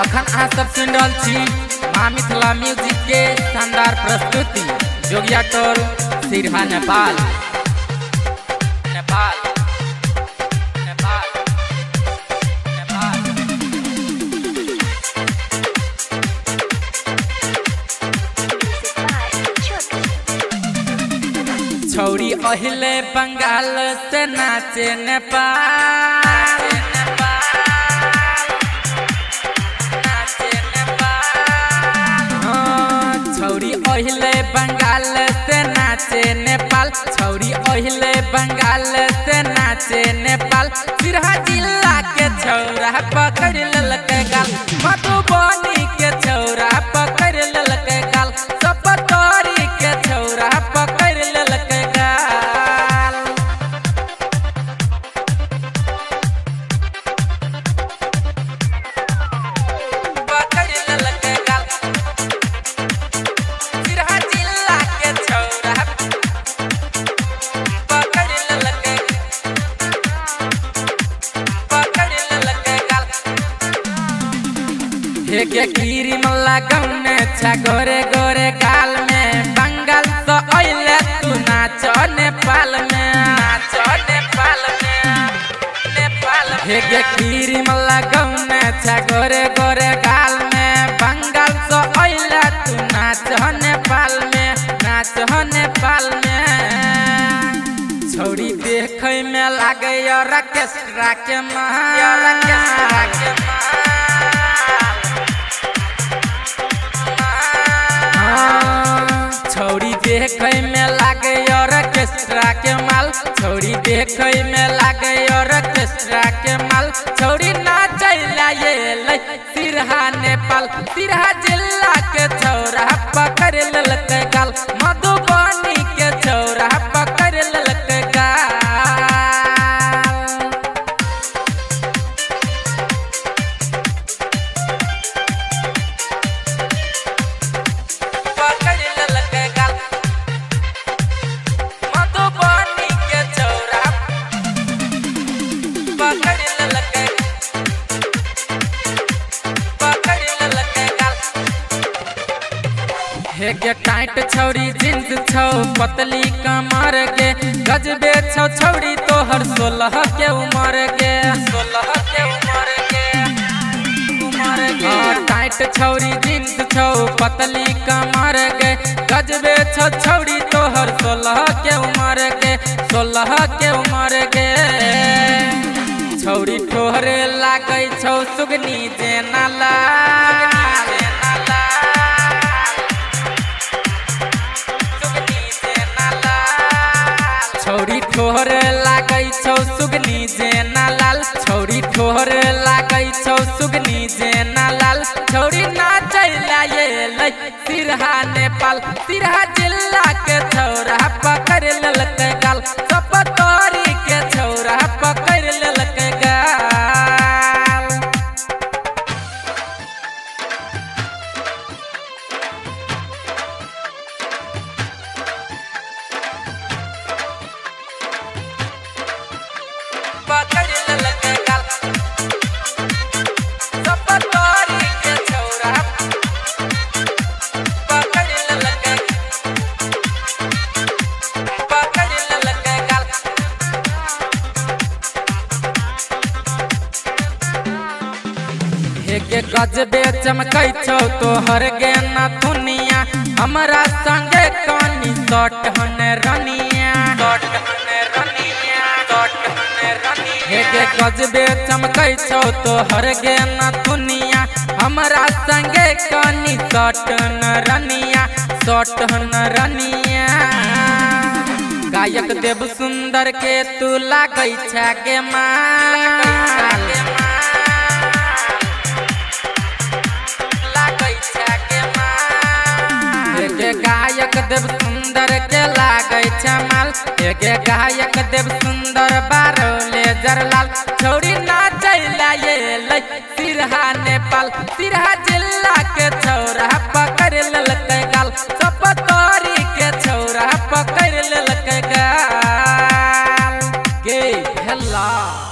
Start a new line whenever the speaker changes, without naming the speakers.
अखन अहाँ सब सुन रहल छी माँ मिथिला म्यूजिक के शानदार प्रस्तुति जोगिया टोल सिरहा नेपाल। छौरी अहिले बंगाल से नाचे नेपाल। छौरी अहिले बंगाल से नाचे नेपाल। छौरी अहिले बंगाल से नाचे नेपाल। सिरहा जिला के छौरा पकड़ ललकै गाल। मधुबनी के छौरा पकड़ ललकै गाल। सपतरी के छौरा पकड़ ललकै गाल। पकड़ ललकै गाल। सिरहा जिला के छौरा पकड़ ललकै गाल। हे के क्रीम लगौने छ गोरे गोरे गाल में। बंगाल तो अइले तू नाच नेपाल में। हे के क्रीम लगौने छ गोरे गोरे गाल में। बंगाल तो अइले तू नाच नेपाल में। नेपाल में छौरी देखै में लागे ऑर्केस्ट्रा के माल। छौरी देखै में लागे ऑर्केस्ट्रा के माल। छौरी देखै में लागे ऑर्केस्ट्रा के माल। छौरी नाचैला ये सिरहा नेपाल। सिरहा जिला के छौरा पकड़ ललकै गाल। मधुबनी के छौरा पकड़ ललकै गाल। पकड़ ललकै गाल। मधुबनी के छौरा पकड़ ललकै गाल। हे गे टाइट छौरी जींस छौ पतली कमर गे। गजबे छौ छौरी तोहर 16 के उम्र गे। टाइट छौरी जींस छौ पतली कमर गे। गजबे छौ छौरी तोहर 16 के उम्र गे। 16 के उम्र गे। छौरी ठोहरे लागै छौ सुगनी जेना लाल। छौरी ठोहरे लागै छौ सुगनी जेना लाल। छौरी ठोहरे लागै छौ सुगनी जेना लाल। छौरी नाचैला ये सिरहा नेपाल। सिरहा जिला के छौरा पकड़ ललकै गाल। सपतरी के छौरा पकड़ ललकै गाल। पकड़ ललकै गाल। सपतरी के छौरा पकड़ ललकै गाल। हे के गजबे चमकै छौ तोहर गे नथुनिया। हमरा संगे कानी सट हने रनिया। हे गे गजबे चमकै छौ तोहर गे नथुनिया। हमरा संगे कानी सट न रनिया। गायक देव सुंदर के तू लागै छै गे माल। गायक देव सुंदर के लागै छै माल। गे गायक देव सुंदर बारो लेजर लाल। छौरी नाचैला ये सिरहा नेपाल। सिरहा जिला के छौरा पकड़ ललकै गाल। सपतरी के छौरा पकड़ ललकै गाल। बुझला।